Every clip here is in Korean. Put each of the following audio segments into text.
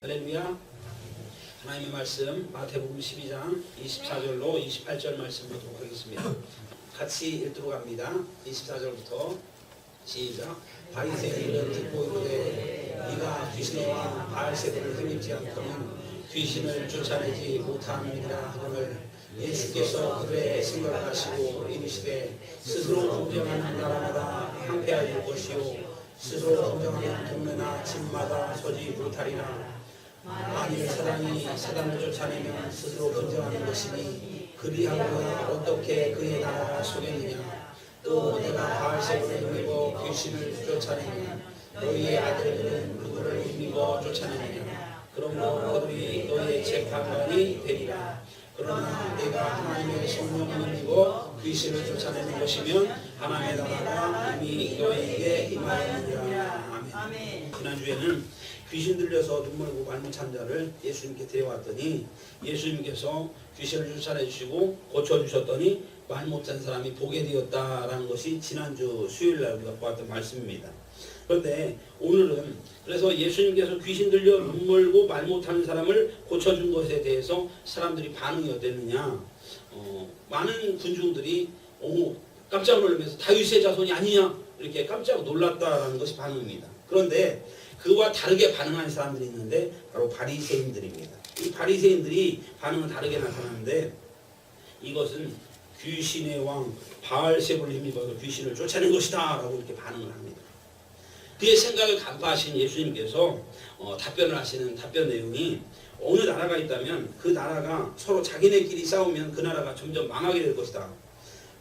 할렐루야. 하나님의 말씀 마태복음 12장 24절로 28절 말씀 보도록 하겠습니다. 같이 읽도록 합니다. 24절부터 시작. 바리새인들은 듣고 이르되 네가 귀신의 왕 바알세불을 힘입지 않고는 귀신을 쫓아내지 못함이라 하거늘 예수께서 그들의 생각을 하시고 이르시되 스스로 공정하는 나라마다 황폐하실 것이요 스스로 공정하는 동네나 집마다 서지 못하리라. 만일 사단이 사단을 쫓아내면 스스로 건정하는 것이니 그리하고야 어떻게 그의 나라가 속겠느냐. 또 내가 바알세불을 힘입어 귀신을 쫓아내면 너희의 아들들은 누구를 힘입어 쫓아내느냐. 그러므로 그들이 너희의 재판관이 되리라. 그러나 내가 하나님의 성령을 힘입어 귀신을 쫓아내는 것이면 하나님의 나라가 이미 너희에게 임하였느니라. 아멘. 지난주에는 귀신 들려서 눈물고 말못한 자를 예수님께 데려왔더니 예수님께서 귀신을 쫓아내주시고 고쳐주셨더니 말 못한 사람이 보게 되었다라는 것이 지난주 수요일날 우리가 보았던 말씀입니다. 그런데 오늘은 그래서 예수님께서 귀신 들려 눈물고 말 못하는 사람을 고쳐준 것에 대해서 사람들이 반응이 어땠느냐. 많은 군중들이 깜짝 놀라면서 다윗의 자손이 아니냐 이렇게 깜짝 놀랐다라는 것이 반응입니다. 그런데 그와 다르게 반응하는 사람들이 있는데 바로 바리새인들입니다. 이 바리새인들이 반응은 다르게 나타나는데 이것은 귀신의 왕 바알세불을 힘입어서 귀신을 쫓아낸 것이다 라고 이렇게 반응을 합니다. 그의 생각을 간파하신 예수님께서 답변을 하시는 답변 내용이 어느 나라가 있다면 그 나라가 서로 자기네끼리 싸우면 그 나라가 점점 망하게 될 것이다.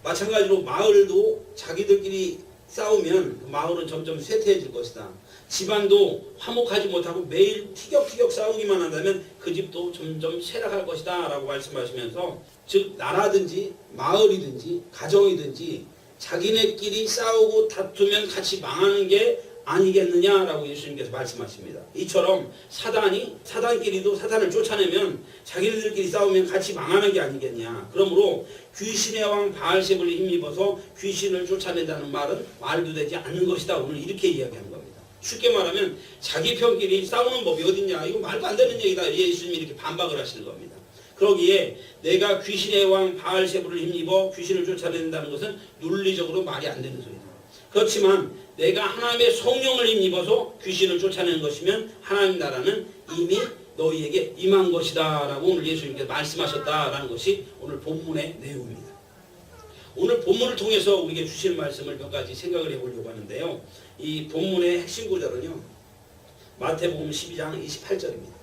마찬가지로 마을도 자기들끼리 싸우면 그 마을은 점점 쇠퇴해질 것이다. 집안도 화목하지 못하고 매일 티격태격 싸우기만 한다면 그 집도 점점 쇠락할 것이다 라고 말씀하시면서 즉 나라든지 마을이든지 가정이든지 자기네끼리 싸우고 다투면 같이 망하는 게 아니겠느냐라고 예수님께서 말씀하십니다. 이처럼 사단끼리도 사단을 쫓아내면 자기네들끼리 싸우면 같이 망하는 게 아니겠냐. 그러므로 귀신의 왕 바알세불을 힘입어서 귀신을 쫓아낸다는 말은 말도 되지 않는 것이다. 오늘 이렇게 이야기한 겁니다. 쉽게 말하면 자기 편끼리 싸우는 법이 어딨냐. 이거 말도 안 되는 얘기다. 예수님이 이렇게 반박을 하시는 겁니다. 그러기에 내가 귀신의 왕 바알세불을 힘입어 귀신을 쫓아낸다는 것은 논리적으로 말이 안 되는 소리다. 그렇지만 내가 하나님의 성령을 힘입어서 귀신을 쫓아내는 것이면 하나님 나라는 이미 너희에게 임한 것이다 라고 오늘 예수님께서 말씀하셨다라는 것이 오늘 본문의 내용입니다. 오늘 본문을 통해서 우리에게 주시는 말씀을 몇 가지 생각을 해보려고 하는데요. 이 본문의 핵심 구절은요. 마태복음 12장 28절입니다.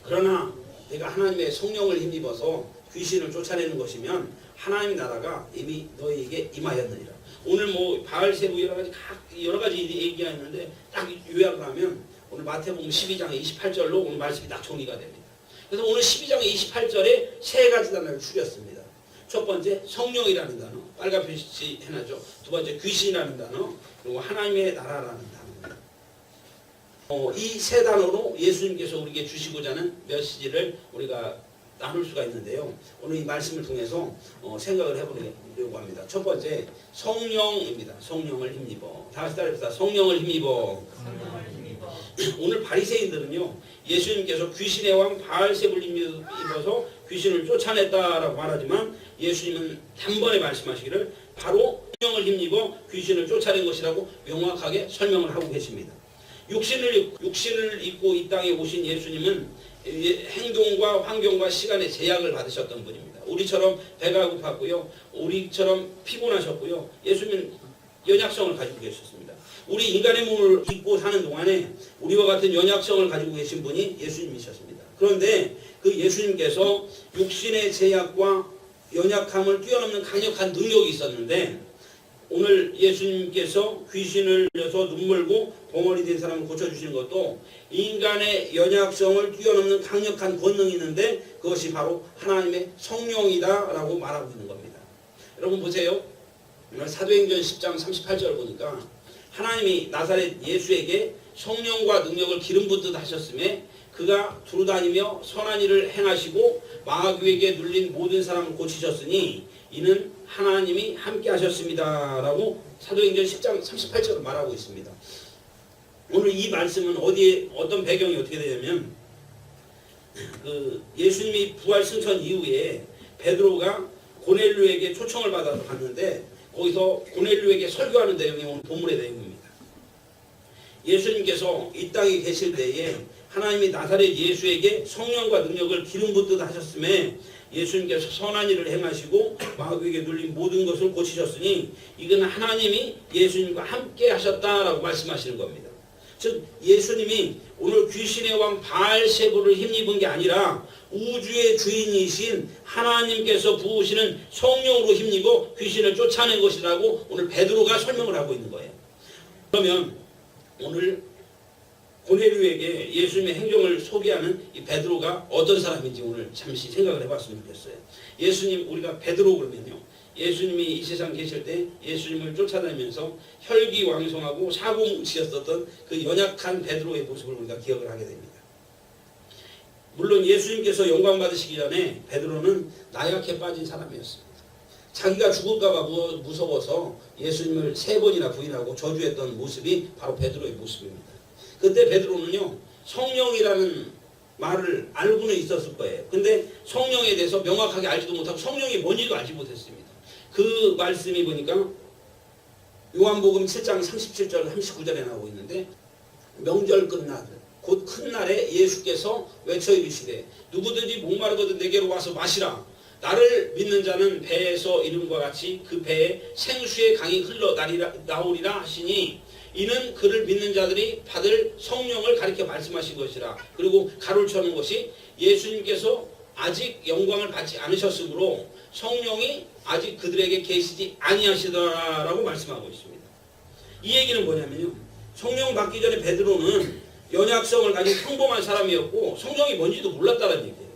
그러나 내가 하나님의 성령을 힘입어서 귀신을 쫓아내는 것이면 하나님 나라가 이미 너희에게 임하였느니라. 오늘 바알세불 여러 가지 얘기하는데 딱 요약을 하면 오늘 마태복음 12장 28절로 오늘 말씀이 딱 정리가 됩니다. 그래서 오늘 12장 28절에 세 가지 단어를 추렸습니다. 첫 번째 성령이라는 단어, 빨간 표시 해놨죠. 두 번째 귀신이라는 단어, 그리고 하나님의 나라라는 단어입니다. 이 세 단어로 예수님께서 우리에게 주시고자 하는 메시지를 우리가 나눌 수가 있는데요. 오늘 이 말씀을 통해서 생각을 해보려고 합니다. 첫 번째 성령입니다. 성령을 힘입어. 다시 따라합시다. 성령을 힘입어. 오늘 바리새인들은요. 예수님께서 귀신의 왕 바알세불을 힘입어서 귀신을 쫓아냈다라고 말하지만 예수님은 단번에 말씀하시기를 바로 성령을 힘입어 귀신을 쫓아낸 것이라고 명확하게 설명을 하고 계십니다. 육신을 입고 이 땅에 오신 예수님은 행동과 환경과 시간의 제약을 받으셨던 분입니다. 우리처럼 배가 고팠고요. 우리처럼 피곤하셨고요. 예수님은 연약성을 가지고 계셨습니다. 우리 인간의 몸을 입고 사는 동안에 우리와 같은 연약성을 가지고 계신 분이 예수님이셨습니다. 그런데 그 예수님께서 육신의 제약과 연약함을 뛰어넘는 강력한 능력이 있었는데 오늘 예수님께서 귀신을 들려서 눈물고 벙어리 된 사람을 고쳐주시는 것도 인간의 연약성을 뛰어넘는 강력한 권능이 있는데 그것이 바로 하나님의 성령이다라고 말하고 있는 겁니다. 여러분 보세요. 오늘 사도행전 10장 38절 보니까 하나님이 나사렛 예수에게 성령과 능력을 기름 붓듯 하셨음에 그가 두루다니며 선한 일을 행하시고 마귀에게 눌린 모든 사람을 고치셨으니 이는 하나님이 함께 하셨습니다 라고 사도행전 10장 38절을 말하고 있습니다. 오늘 이 말씀은 어디에 어떤 배경이 어떻게 되냐면 예수님이 부활 승천 이후에 베드로가 고넬료에게 초청을 받아서 갔는데 거기서 고넬료에게 설교하는 내용이 오늘 본문의 내용입니다. 예수님께서 이 땅에 계실 때에 하나님이 나사렛 예수에게 성령과 능력을 기름 붓듯 하셨음에 예수님께서 선한 일을 행하시고 마귀에게 눌린 모든 것을 고치셨으니 이건 하나님이 예수님과 함께 하셨다라고 말씀하시는 겁니다. 즉 예수님이 오늘 귀신의 왕 바알세불을 힘입은 게 아니라 우주의 주인이신 하나님께서 부으시는 성령으로 힘입어 귀신을 쫓아낸 것이라고 오늘 베드로가 설명을 하고 있는 거예요. 그러면 오늘 고넬료에게 예수님의 행정을 소개하는 이 베드로가 어떤 사람인지 오늘 잠시 생각을 해봤으면 좋겠어요. 예수님, 우리가 베드로 그러면요, 예수님이 이 세상 계실 때 예수님을 쫓아다니면서 혈기왕성하고 사고뭉치였었던 그 연약한 베드로의 모습을 우리가 기억을 하게 됩니다. 물론 예수님께서 영광 받으시기 전에 베드로는 나약해 빠진 사람이었습니다. 자기가 죽을까봐 무서워서 예수님을 3번이나 부인하고 저주했던 모습이 바로 베드로의 모습입니다. 그때 베드로는요, 성령이라는 말을 알고는 있었을 거예요. 근데 성령에 대해서 명확하게 알지도 못하고 성령이 뭔지도 알지 못했습니다. 그 말씀이 보니까 요한복음 7장 37절 39절에 나오고 있는데, 명절 끝날 곧 큰 날에 예수께서 외쳐 이르시되 누구든지 목마르거든 내게로 와서 마시라. 나를 믿는 자는 배에서 이름과 같이 그 배에 생수의 강이 흘러 나오리라 하시니 이는 그를 믿는 자들이 받을 성령을 가리켜 말씀하신 것이라. 그리고 가로를 쳐놓은 것이 예수님께서 아직 영광을 받지 않으셨으므로 성령이 아직 그들에게 계시지 아니하시더라라고 말씀하고 있습니다. 이 얘기는 뭐냐면요, 성령 받기 전에 베드로는 연약성을 가진 평범한 사람이었고 성령이 뭔지도 몰랐다는 얘기예요.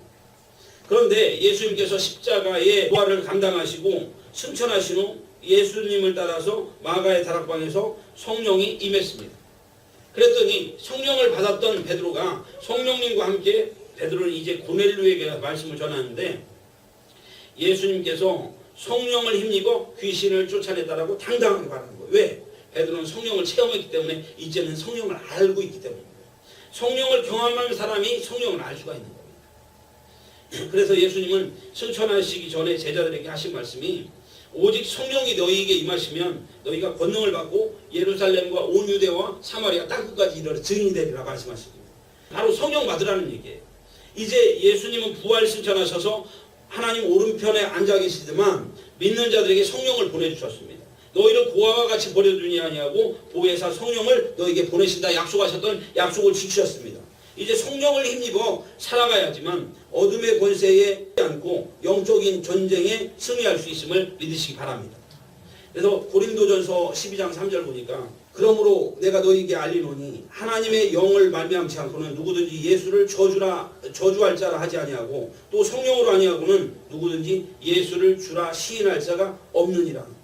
그런데 예수님께서 십자가의 부활을 감당하시고 승천하신 후 예수님을 따라서 마가의 다락방에서 성령이 임했습니다. 그랬더니 성령을 받았던 베드로가 성령님과 함께, 베드로는 이제 고넬료에게 말씀을 전하는데, 예수님께서 성령을 힘입어 귀신을 쫓아냈다라고 당당하게 말하는 거예요. 왜? 베드로는 성령을 체험했기 때문에 이제는 성령을 알고 있기 때문입니다. 성령을 경험한 사람이 성령을 알 수가 있는 겁니다. 그래서 예수님은 승천하시기 전에 제자들에게 하신 말씀이 오직 성령이 너희에게 임하시면 너희가 권능을 받고 예루살렘과 온 유대와 사마리아 땅끝까지 이르러 증인이 되리라 말씀하십니다. 바로 성령 받으라는 얘기예요. 이제 예수님은 부활 승천하셔서 하나님 오른편에 앉아 계시지만 믿는 자들에게 성령을 보내주셨습니다. 너희를 고아와 같이 버려두니 아니하고 보혜사 성령을 너희에게 보내신다 약속하셨던 약속을 지키셨습니다. 이제 성령을 힘입어 살아가야지만 어둠의 권세에 않고 영적인 전쟁에 승리할 수 있음을 믿으시기 바랍니다. 그래서 고린도전서 12장 3절 보니까 그러므로 내가 너희에게 알리노니 하나님의 영을 말미암지 않고는 누구든지 예수를 저주할 자라 하지 아니하고 또 성령으로 아니하고는 누구든지 예수를 주라 시인할 자가 없느니라.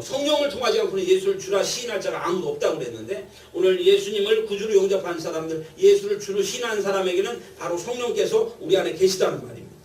성령을 통하지 않고는 예수를 주라 시인할 자가 아무도 없다고 그랬는데, 오늘 예수님을 구주로 영접한 사람들, 예수를 주로 시인한 사람에게는 바로 성령께서 우리 안에 계시다는 말입니다.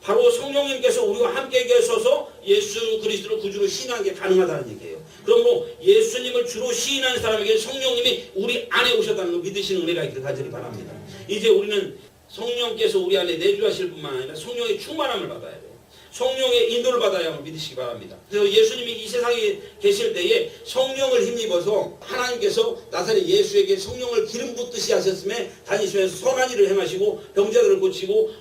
바로 성령님께서 우리와 함께 계셔서 예수 그리스도를 구주로 시인하는 게 가능하다는 얘기예요. 그러므로 예수님을 주로 시인한 사람에게 성령님이 우리 안에 오셨다는 걸 믿으시는 은혜가 있기를 간절히 바랍니다. 이제 우리는 성령께서 우리 안에 내주하실 뿐만 아니라 성령의 충만함을 받아야 돼요. 성령의 인도를 받아야 함을 믿으시기 바랍니다. 그래서 예수님이 이 세상에 계실 때에 성령을 힘입어서 하나님께서 나사렛 예수에게 성령을 기름 붓듯이 하셨음에 다니시면서 선한 일을 행하시고 병자들을 고치고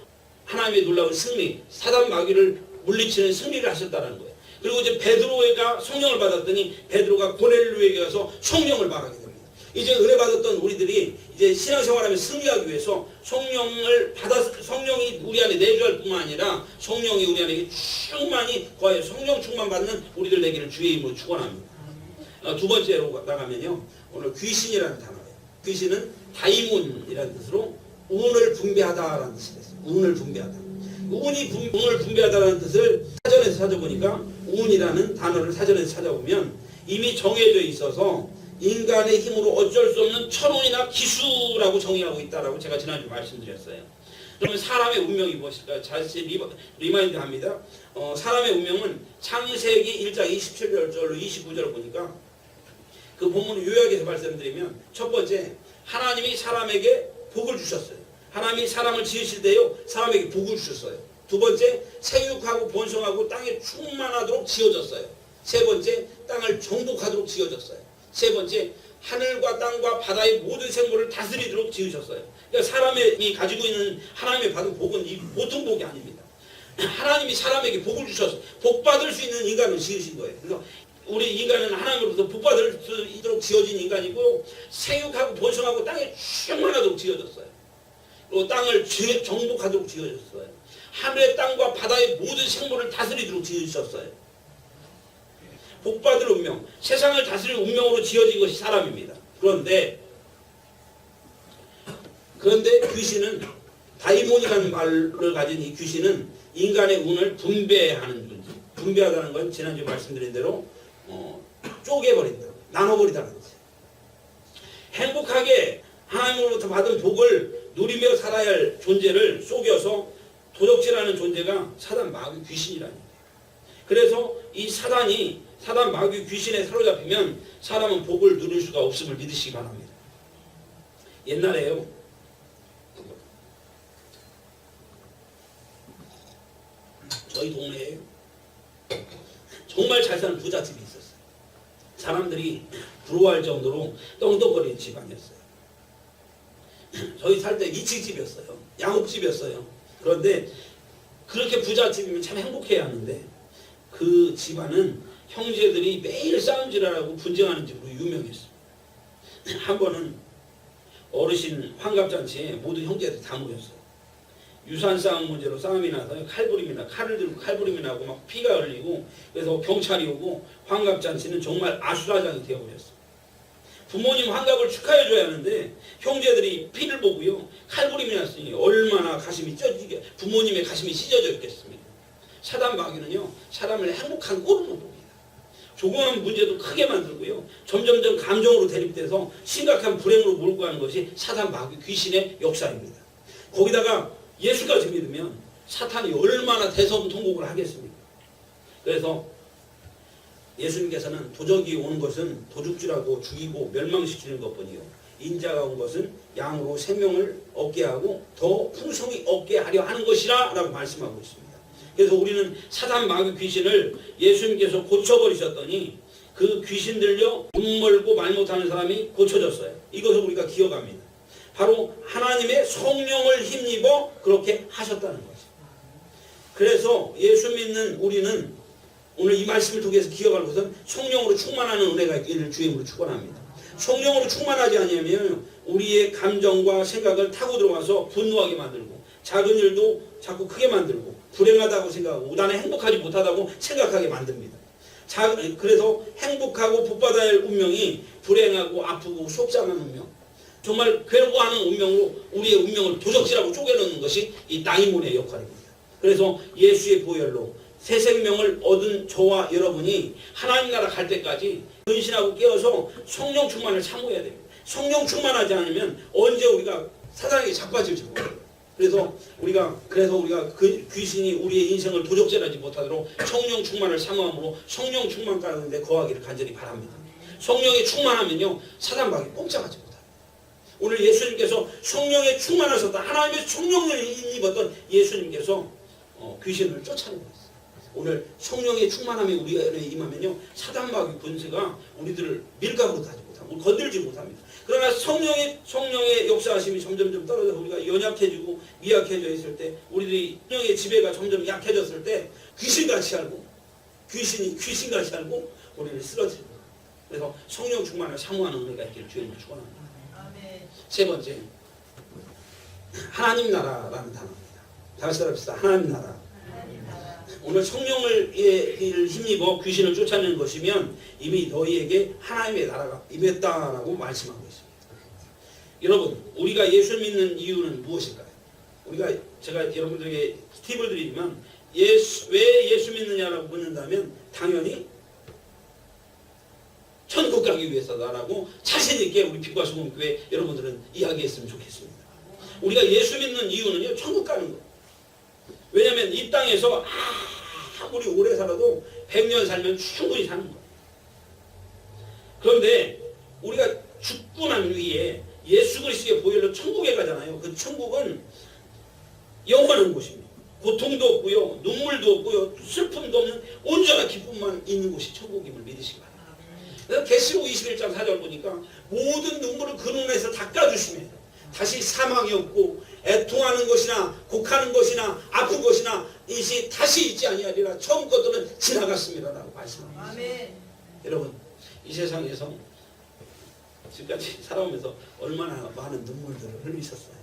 하나님의 놀라운 승리, 사단 마귀를 물리치는 승리를 하셨다는 거예요. 그리고 이제 베드로가 성령을 받았더니 베드로가 고넬료에게 가서 성령을 말하게 됩니다. 이제 은혜 받았던 우리들이 이제 신앙생활하면서 승리하기 위해서 성령이 우리 안에 내주할 뿐만 아니라 성령이 우리 안에 충만히 거하여 성령 충만 받는 우리들 되기를 주의 이름으로 축원합니다. 두 번째로 나가면요, 오늘 귀신이라는 단어예요. 귀신은 다이몬이라는 뜻으로 운을 분배하다라는 뜻이 됐어요. 운을 분배하다. 운을 분배하다라는 뜻을 사전에서 찾아보니까 운이라는 단어를 사전에서 찾아보면 이미 정해져 있어서 인간의 힘으로 어쩔 수 없는 천운이나 기수라고 정의하고 있다라고 제가 지난주에 말씀드렸어요. 그러면 사람의 운명이 무엇일까요? 다시 리마인드 합니다. 사람의 운명은 창세기 1장 27절로 29절을 보니까 그 본문을 요약해서 말씀드리면 첫 번째, 하나님이 사람에게 복을 주셨어요. 하나님이 사람을 지으실 때요 사람에게 복을 주셨어요. 두 번째, 생육하고 번성하고 땅에 충만하도록 지어졌어요. 세 번째, 땅을 정복하도록 지어졌어요. 세 번째, 하늘과 땅과 바다의 모든 생물을 다스리도록 지으셨어요. 그러니까 사람이 가지고 있는 하나님의 받은 복은 이 보통 복이 아닙니다. 하나님이 사람에게 복을 주셔서 복 받을 수 있는 인간을 지으신 거예요. 그래서 우리 인간은 하나님으로부터 복 받을 수 있도록 지어진 인간이고, 생육하고 번성하고 땅에 충만하도록 지어졌어요. 그리고 땅을 정복하도록 지어졌어요. 하늘의 땅과 바다의 모든 생물을 다스리도록 지으셨어요. 복받을 운명, 세상을 다스릴 운명으로 지어진 것이 사람입니다. 그런데 귀신은, 다이몬이라는 말을 가진 이 귀신은 인간의 운을 분배하는 존재. 분배하다는 건 지난주에 말씀드린 대로 쪼개버린다, 나눠버리다는 거죠. 행복하게 하나님으로부터 받은 복을 누리며 살아야 할 존재를 속여서 도적질하는 존재가 사단 마귀 귀신이라는 거예요. 그래서 이 사단 마귀 귀신에 사로잡히면 사람은 복을 누릴 수가 없음을 믿으시기 바랍니다. 옛날에요, 저희 동네에 정말 잘 사는 부잣집이 있었어요. 사람들이 부러워할 정도로 떵떵거리는 집안이었어요. 저희 살 때 2층 집이었어요. 양옥집이었어요. 그런데 그렇게 부잣집이면 참 행복해야 하는데, 그 집안은 형제들이 매일 싸움질하고 분쟁하는 집으로 유명했어요. 한 번은 어르신 환갑잔치에 모든 형제들이 다 모였어요. 유산 싸움 문제로 싸움이 나서 칼을 들고 칼부림이 나고 막 피가 흘리고, 그래서 경찰이 오고 환갑잔치는 정말 아수라장이 되어버렸어요. 부모님 환갑을 축하해줘야 하는데 형제들이 피를 보고요 칼부림이 났으니 얼마나 가슴이 찢어지게, 부모님의 가슴이 찢어져 있겠습니까? 사단 마귀는요 사람을 행복한 꼴로 봅니다. 조그만 문제도 크게 만들고요 점점점 감정으로 대립돼서 심각한 불행으로 몰고 가는 것이 사단 마귀 귀신의 역사입니다. 거기다가 예수까지 믿으면 사탄이 얼마나 대성통곡을 하겠습니까? 그래서 예수님께서는 도적이 오는 것은 도둑질하고 죽이고 멸망시키는 것뿐이요, 인자가 온 것은 양으로 생명을 얻게 하고 더 풍성히 얻게 하려 하는 것이라 라고 말씀하고 있습니다. 그래서 우리는 사단 마귀 귀신을 예수님께서 고쳐버리셨더니 그 귀신들요 눈 멀고 말 못하는 사람이 고쳐졌어요. 이것을 우리가 기억합니다. 바로 하나님의 성령을 힘입어 그렇게 하셨다는 거죠. 그래서 예수 믿는 우리는 오늘 이 말씀을 통해서 기억할 것은 성령으로 충만하는 은혜가 있기를 주임으로 축원합니다. 성령으로 충만하지 않으면 우리의 감정과 생각을 타고 들어와서 분노하게 만들고, 작은 일도 자꾸 크게 만들고, 불행하다고 생각하고 나는 행복하지 못하다고 생각하게 만듭니다. 그래서 행복하고 복받아야 할 운명이 불행하고 아프고 속상한 운명, 정말 괴로워하는 운명으로 우리의 운명을 도적질하고 쪼개놓는 것이 이 다이몬의 역할입니다. 그래서 예수의 보혈로 새 생명을 얻은 저와 여러분이 하나님 나라 갈 때까지 근신하고 깨어서 성령 충만을 사모해야 됩니다. 성령 충만하지 않으면 언제 우리가 사단에게 자빠질지 몰라요. 그래서 우리가 그 귀신이 우리의 인생을 도적질하지 못하도록 성령 충만을 사모함으로 성령 충만 가운데 거하기를 간절히 바랍니다. 성령에 충만하면요 사단 마귀 꼼짝하지 못합니다. 오늘 예수님께서 성령에 충만하셨다, 하나님의 성령을 입었던 예수님께서 귀신을 쫓아내셨어요. 오늘 성령의 충만함이 우리가 임하면요 사단 마귀 군세가 우리들을 밀가부로 하지 못하고 건들지 못합니다. 그러나 성령의 역사하심이 점점점 떨어져서 우리가 연약해지고 미약해져 있을 때, 우리들이 성령의 지배가 점점 약해졌을 때 귀신같이 알고 귀신같이 알고 우리를 쓰러뜨립니다. 그래서 성령 충만을 사모하는 은혜가 있기를 주님을 축원합니다. 세 번째, 하나님 나라라는 단어입니다. 다시 따라합시다. 하나님 나라. 오늘 성령을 힘입어 귀신을 쫓아내는 것이면 이미 너희에게 하나님의 나라가 임했다라고 말씀하고 있습니다. 여러분, 우리가 예수 믿는 이유는 무엇일까요? 제가 여러분들에게 팁을 드리지만 왜 예수 믿느냐라고 묻는다면 당연히 천국 가기 위해서다라고 자신 있게 우리 빛과 소금 교회 여러분들은 이야기했으면 좋겠습니다. 우리가 예수 믿는 이유는요 천국 가는 거예요. 왜냐하면 이 땅에서 아무리 오래 살아도 100년 살면 충분히 사는 거예요. 그런데 우리가 죽고 난 후에 예수 그리스도의 보혈로 천국에 가잖아요. 그 천국은 영원한 곳입니다. 고통도 없고요, 눈물도 없고요, 슬픔도 없는 온전한 기쁨만 있는 곳이 천국임을 믿으시기 바랍니다. 그래서 계시록 21장 4절 보니까 모든 눈물을 그 눈에서 닦아주시면 다시 사망이 없고 애통하는 것이나 곡하는 것이나 아픈 것이나 이것이 다시 있지 아니하리라. 처음 것들은 지나갔습니다라고 말씀합니다. 아멘. 여러분, 이 세상에서 지금까지 살아오면서 얼마나 많은 눈물들을 흘리셨어요.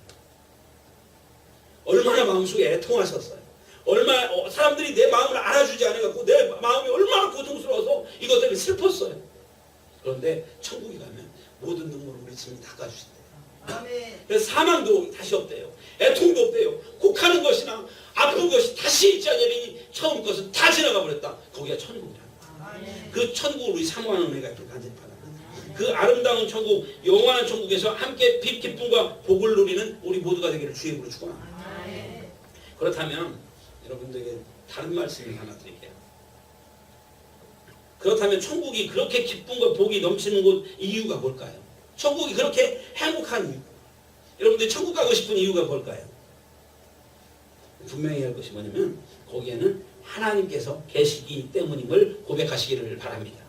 얼마나 마음속에 애통하셨어요. 얼마나 사람들이 내 마음을 알아주지 않아갖고 내 마음이 얼마나 고통스러워서 이것 때문에 슬펐어요. 그런데 천국에 가면 모든 눈물을 우리 주님 닦아주신대요. 아멘. 그래서 사망도 다시 없대요. 애통도 없대요. 곡하는 것이나 아픈 것이 다시 있지 않으니 처음 것은 다 지나가 버렸다. 거기가 천국이랍니다. 그 천국을 우리 사모하는 은혜가 있길 간절히 바랍니다. 그 아름다운 천국, 영원한 천국에서 함께 빛 기쁨과 복을 누리는 우리 모두가 되기를 주의 이름으로 축원합니다. 그렇다면 여러분들에게 다른 말씀을 하나 드릴게요. 그렇다면 천국이 그렇게 기쁨과 복이 넘치는 곳 이유가 뭘까요? 천국이 그렇게 행복한 이유, 여러분들이 천국 가고 싶은 이유가 뭘까요? 분명히 할 것이 뭐냐면 거기에는 하나님께서 계시기 때문임을 고백하시기를 바랍니다.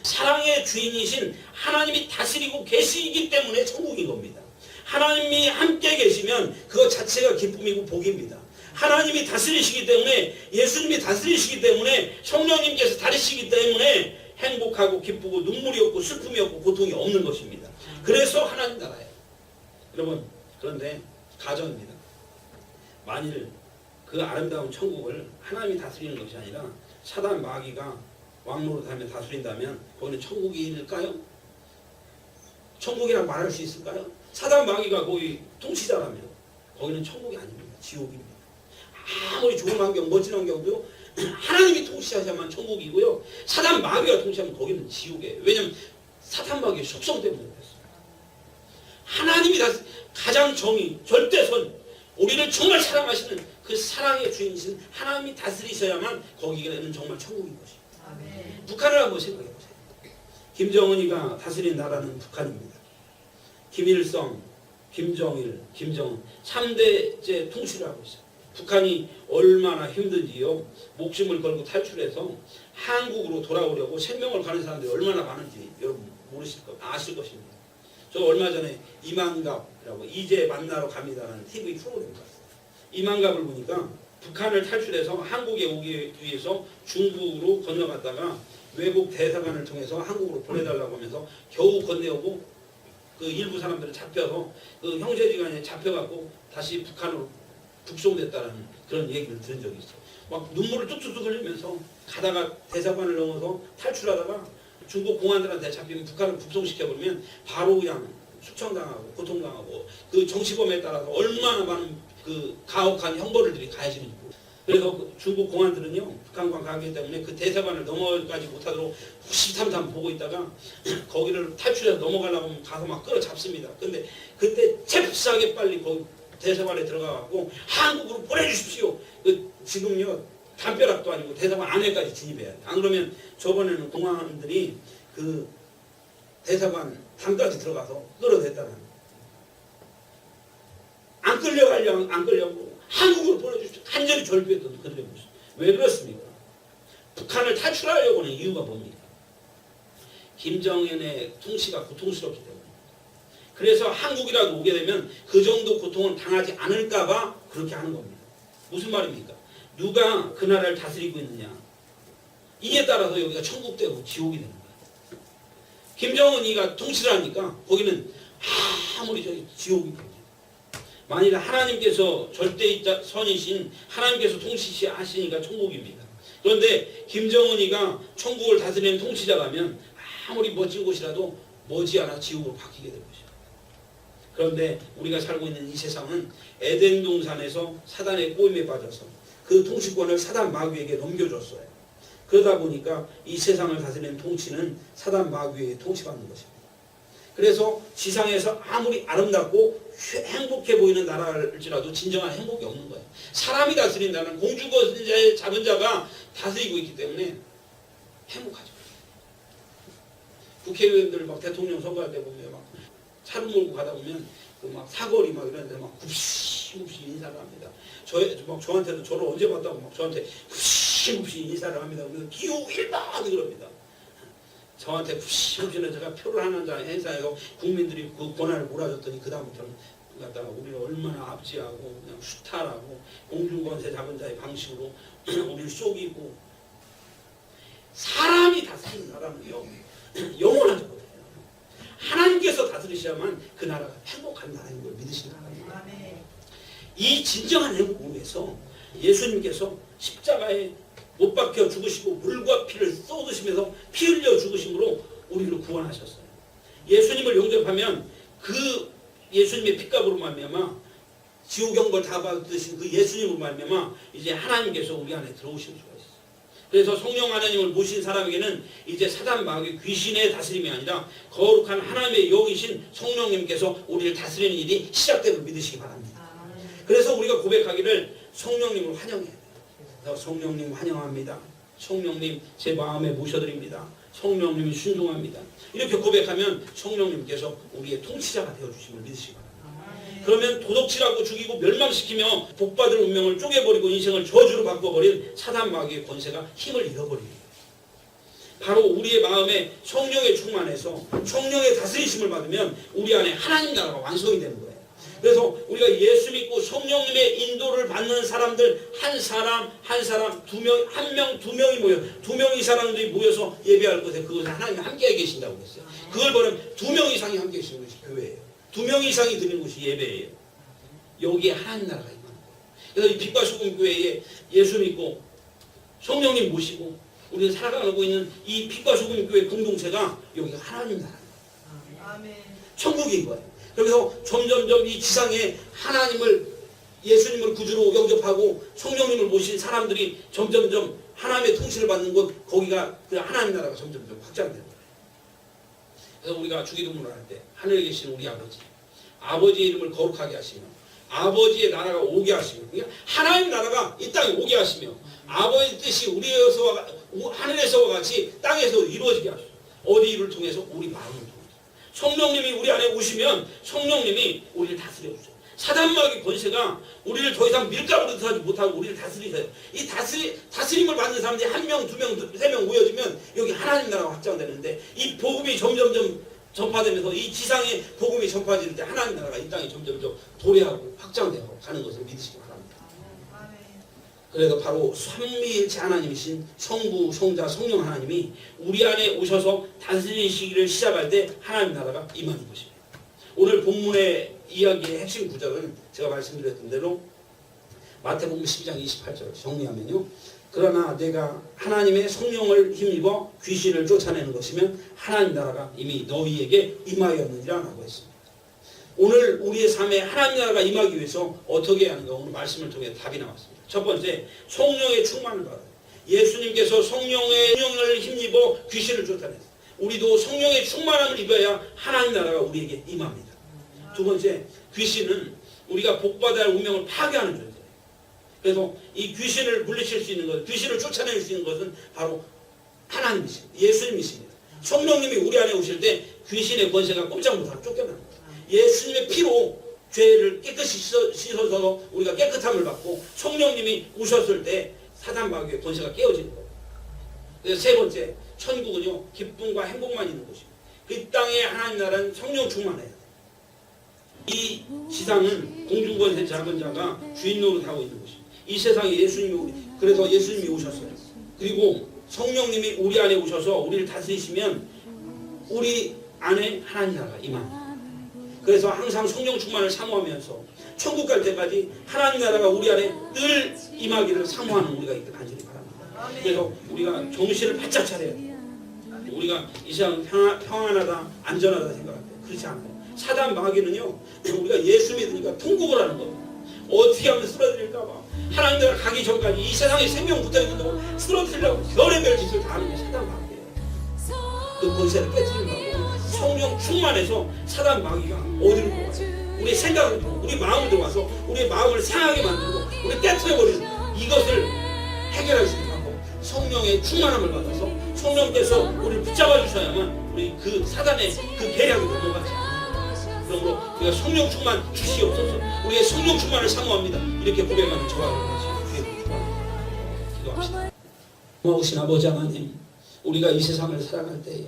사랑의 주인이신 하나님이 다스리고 계시기 때문에 천국인 겁니다. 하나님이 함께 계시면 그것 자체가 기쁨이고 복입니다. 하나님이 다스리시기 때문에, 예수님이 다스리시기 때문에, 성령님께서 다스리시기 때문에 행복하고 기쁘고 눈물이 없고 슬픔이 없고 고통이 없는 것입니다. 그래서 하나님 나라예요. 여러분, 그런데 가정입니다. 만일 그 아름다운 천국을 하나님이 다스리는 것이 아니라 사단 마귀가 왕노릇하며 다스린다면 거기는 천국일까요? 천국이라고 말할 수 있을까요? 사단 마귀가 거기 통치자라면 거기는 천국이 아닙니다. 지옥입니다. 아무리 좋은 환경, 멋진 환경도 하나님이 통치하셔야만 천국이고요. 사단 마귀가 통치하면 거기는 지옥이에요. 왜냐하면 사단 마귀의 속성 때문에 그랬어요. 하나님이 가장 정의, 절대선, 우리를 정말 사랑하시는 그 사랑의 주인이신 하나님이 다스리셔야만 거기는 정말 천국인 것입니다. 아멘. 북한을 한번 생각해 보세요. 김정은이가 다스린 나라는 북한입니다. 김일성, 김정일, 김정은 3대째 통치를 하고 있어요. 북한이 얼마나 힘든지요. 목숨을 걸고 탈출해서 한국으로 돌아오려고 생명을 가는 사람들이 얼마나 많은지 여러분 아실 것입니다. 저 얼마 전에 이만갑이라고 이제 만나러 갑니다라는 TV 프로그램을 봤어요. 이만갑을 보니까 북한을 탈출해서 한국에 오기 위해서 중국으로 건너갔다가 외국 대사관을 통해서 한국으로 보내달라고 하면서 겨우 건네오고 그 일부 사람들을 잡혀서 그 형제지간에 잡혀갖고 다시 북한으로 북송됐다는 그런 얘기를 들은 적이 있어요. 막 눈물을 뚝뚝뚝 흘리면서 가다가 대사관을 넘어서 탈출하다가 중국 공안들한테 잡히면 북한을 북송시켜버리면 바로 그냥 숙청당하고 고통당하고 그 정치범에 따라서 얼마나 많은 그 가혹한 형벌들이 가해지는지 모르겠어요. 그래서 그 중국 공안들은요, 북한과 가기 때문에 그 대사관을 넘어가지 못하도록 호시탐탐 보고 있다가 거기를 탈출해서 넘어가려고 하면 가서 막 끌어잡습니다. 근데 그때 잽싸게 빨리 거기 대사관에 들어가갖고 한국으로 보내주십시오. 지금요 담벼락도 아니고 대사관 안에까지 진입해야 돼. 안 그러면 저번에는 공안들이 그 대사관 담까지 들어가서 끌어냈다는. 안 끌려가려고 안 끌려고 한국으로 보내주십시오. 간절히 절규했던 그들의 모습. 왜 그렇습니까? 북한을 탈출하려고 하는 이유가 뭡니까? 김정은의 통치가 고통스럽기 때문에. 그래서 한국이라도 오게 되면 그 정도 고통을 당하지 않을까봐 그렇게 하는 겁니다. 무슨 말입니까? 누가 그 나라를 다스리고 있느냐. 이에 따라서 여기가 천국되고 지옥이 되는 거예요. 김정은이가 통치를 하니까 거기는 아무리 저기 지옥이 됩니다. 만일 하나님께서 절대선이신 하나님께서 통치하시니까 천국입니다. 그런데 김정은이가 천국을 다스리는 통치자라면 아무리 멋진 곳이라도 머지않아 지옥으로 바뀌게 될 것입니다. 그런데 우리가 살고 있는 이 세상은 에덴 동산에서 사단의 꼬임에 빠져서 그 통치권을 사단 마귀에게 넘겨줬어요. 그러다 보니까 이 세상을 다스리는 통치는 사단 마귀에게 통치받는 것입니다. 그래서 지상에서 아무리 아름답고 행복해 보이는 나라일지라도 진정한 행복이 없는 거예요. 사람이 다스린다는 공주거자의 작은 자가 다스리고 있기 때문에 행복하죠. 국회의원들 막 대통령 선거할 때 보면 막 차를 몰고 가다 보면 그 막 사거리 막 이런 데막 굽시굽시 인사를 합니다. 저한테도 저를 언제 봤다고 막 저한테 굽시굽시 인사를 합니다. 그래서 기호 1번 그럽니다. 저한테 굽시굽시는 제가 표를 하는 자 행사에서 국민들이 그 권한을 몰아줬더니 그 다음부터는 갖다가 우리를 얼마나 압제하고 그냥 수탈하고 공중권세 잡은 자의 방식으로 우리를 속이고 사람이 다스리는 나라는요 영원하지 못해요. 하나님께서 다스리셔야만 그 나라가 행복한 나라인 걸 믿으시기 바랍니다. 이 진정한 행복을 위해서 예수님께서 십자가에 못 박혀 죽으시고 물과 피를 쏟으시면서 피 흘려 죽으심으로 우리를 구원하셨어요. 예수님을 영접하면 그 예수님의 피값으로 말미암아 지옥 형벌 다 받으신 그 예수님으로 말미암아 이제 하나님께서 우리 안에 들어오실 수가 있어요. 그래서 성령 하나님을 모신 사람에게는 이제 사단 마귀 귀신의 다스림이 아니라 거룩한 하나님의 영이신 성령님께서 우리를 다스리는 일이 시작됨을 믿으시기 바랍니다. 그래서 우리가 고백하기를 성령님을 환영해야 돼요. 성령님 환영합니다. 성령님 제 마음에 모셔드립니다. 성령님이 순종합니다. 이렇게 고백하면 성령님께서 우리의 통치자가 되어주심을 믿으시기 바랍니다. 그러면 도둑질하고 죽이고 멸망시키며 복받을 운명을 쪼개버리고 인생을 저주로 바꿔버린 사단 마귀의 권세가 힘을 잃어버립니다. 바로 우리의 마음에 성령의 충만해서 성령의 다스리심을 받으면 우리 안에 하나님 나라가 완성이 되는 거예요. 그래서 우리가 예수 믿고 성령님의 인도를 받는 사람들 한 사람 두 명, 한 명, 두 명이 모여 두 명 이 사람들이 모여서 예배할 곳에 그것을 하나님이 함께 계신다고 했어요. 그걸 보면 두 명 이상이 함께 계시는 것이 교회예요. 두 명 이상이 드리는 것이 예배예요. 여기에 하나님 나라가 임하는 거예요. 그래서 이 빛과 소금 교회에 예수 믿고 성령님 모시고 우리가 살아가고 있는 이 빛과 소금 교회 공동체가 여기가 하나님 나라예요. 천국인 거예요. 그래서 점점점 이 지상에 하나님을 예수님을 구주로 영접하고 성령님을 모신 사람들이 점점점 하나님의 통치를 받는 곳 거기가 그 하나님 나라가 점점점 확장되는 거예요. 그래서 우리가 주기도문을 할 때 하늘에 계신 우리 아버지의 이름을 거룩하게 하시며 아버지의 나라가 오게 하시며 그러니까 하나님 나라가 이 땅에 오게 하시며 아버지의 뜻이 우리에서와 하늘에서와 같이 땅에서 이루어지게 하시고 어디를 통해서 우리 마음을 통해서 성령님이 우리 안에 오시면 성령님이 우리를 다스려 주세요. 사단마귀 권세가 우리를 더 이상 밀가루로 하지 못하고 우리를 다스리세요. 이 다스림을 받는 사람들이 한 명, 두 명, 세 명 모여지면 여기 하나님 나라가 확장되는데 이 복음이 점점점 전파되면서 이 지상에 복음이 전파될 때 하나님 나라가 이 땅에 점점점 도래하고 확장되고 가는 것을 믿으시기 바랍니다. 그래서 바로 삼위일체 하나님이신 성부, 성자, 성령 하나님이 우리 안에 오셔서 다스리시기를 시작할 때 하나님 나라가 임하는 것입니다. 오늘 본문의 이야기의 핵심 구절은 제가 말씀드렸던 대로 마태복음 12장 28절 정리하면요. 그러나 내가 하나님의 성령을 힘입어 귀신을 쫓아내는 것이면 하나님 나라가 이미 너희에게 임하였느니라 라고 했습니다. 오늘 우리의 삶에 하나님 나라가 임하기 위해서 어떻게 해야 하는가 오늘 말씀을 통해 답이 나왔습니다. 첫 번째, 성령의 충만을 받아요. 예수님께서 성령을 힘입어 귀신을 쫓아냈어요. 우리도 성령의 충만함을 입어야 하나님 나라가 우리에게 임합니다. 두 번째, 귀신은 우리가 복받아야 할 운명을 파괴하는 존재예요. 그래서 이 귀신을 물리칠 수 있는 것, 귀신을 쫓아낼 수 있는 것은 바로 하나님이십니다. 예수님이십니다. 성령님이 우리 안에 오실 때 귀신의 권세가 꼼짝 못하고 쫓겨나는 거예요. 예수님의 피로 죄를 깨끗이 씻어서 우리가 깨끗함을 받고 성령님이 오셨을 때 사단 마귀의 권세가 깨어지는 거예요. 그래서 세 번째, 천국은요 기쁨과 행복만 있는 곳이에요. 그 땅에 하나님 나라는 성령 충만해야 돼요. 이 지상은 공중권세 잡은 자가 주인 노릇하고 있는 곳이에요. 이 세상에 그래서 예수님이 오셨어요. 그리고 성령님이 우리 안에 오셔서 우리를 다스리시면 우리 안에 하나님 나라가 임합니다. 그래서 항상 성령 충만을 사모하면서 천국 갈 때까지 하나님 나라가 우리 안에 늘 임하기를 사모하는 우리가 있길 간절히 바랍니다. 그래서 우리가 정신을 바짝 차려야 돼요. 우리가 이 세상 평안하다 안전하다 생각할 때 그렇지 않아요. 사단 마귀는요 우리가 예수 믿으니까 통곡을 하는 겁니다. 어떻게 하면 쓰러뜨릴까봐 하나님 나라 가기 전까지 이 세상에 생명 붙어있는다고 쓰러뜨리려고 별의별 짓을 다 하는 게 사단 마귀예요. 그 권세를 깨뜨리려고 성령 충만해서 사단 마귀가 어디로 들어와요? 우리 생각을 들고 우리 마음을 들어와서 우리의 마음을 상하게 만들고 우리 깨트려버리는 이것을 해결할 수 있는 방법 성령의 충만함을 받아서 성령께서 우리를 붙잡아 주셔야만 우리 그 사단의 그 계략을 넘어가지 않아요. 그러므로 우리가 성령 충만 주시옵소서. 우리의 성령 충만을 사모합니다. 이렇게 고백하는 저와 여러분이 주의 복주가 기도합시다. 고마우신 아버지 하나님, 우리가 이 세상을 살아갈 때에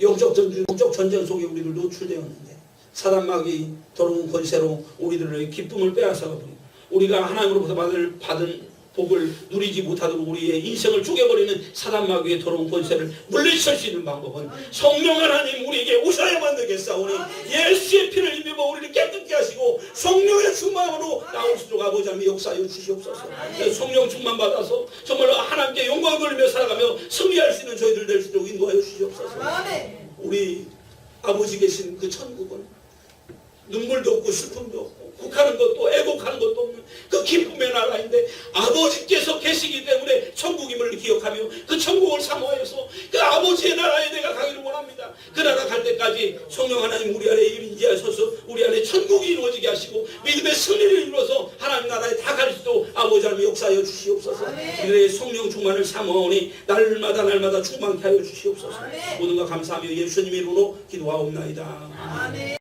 영적 전쟁 속에 우리를 노출되었는데 사단마귀 더러운 권세로 우리들의 기쁨을 빼앗아가 버리고 우리가 하나님으로부터 받은 복을 누리지 못하도록 우리의 인생을 쪼개버리는 사단마귀의 더러운 권세를 물리칠 수 있는 방법은 성령 하나님 우리에게 오셔야만 되겠사오니 예수의 피를 힘입어 우리를 깨끗게 하시고 성령의 충만으로 나올 수 있도록 아버지 하나님 역사하여 주시옵소서. 성령 충만 받아서 정말로 하나님께 영광을 돌리며 살아가며 승리할 수 있는 저희들 될 수 있도록 인도하여 주시옵소서. 우리 아버지 계신 그 천국은 눈물도 없고 슬픔도 없고 국하는 것도 애곡하는 것도 없는 그 기쁨의 나라인데 아버지께서 계시기 때문에 천국임을 기억하며 그 천국을 사모해서 그 아버지의 나라에 내가 가기를 원합니다. 그 나라 갈 때까지 성령 하나님 우리 안에 임재하셔서 우리 안에 천국이 이루어지게 하시고 믿음의 승리를 이루어서 하나님 나라에 다 갈 수 있도록 아버지 하나님 역사하여 주시옵소서. 우리의 성령 충만을 사모하오니 날마다 충만케 하여 주시옵소서. 모든 것 감사하며 예수님 이름으로 기도하옵나이다. 아멘.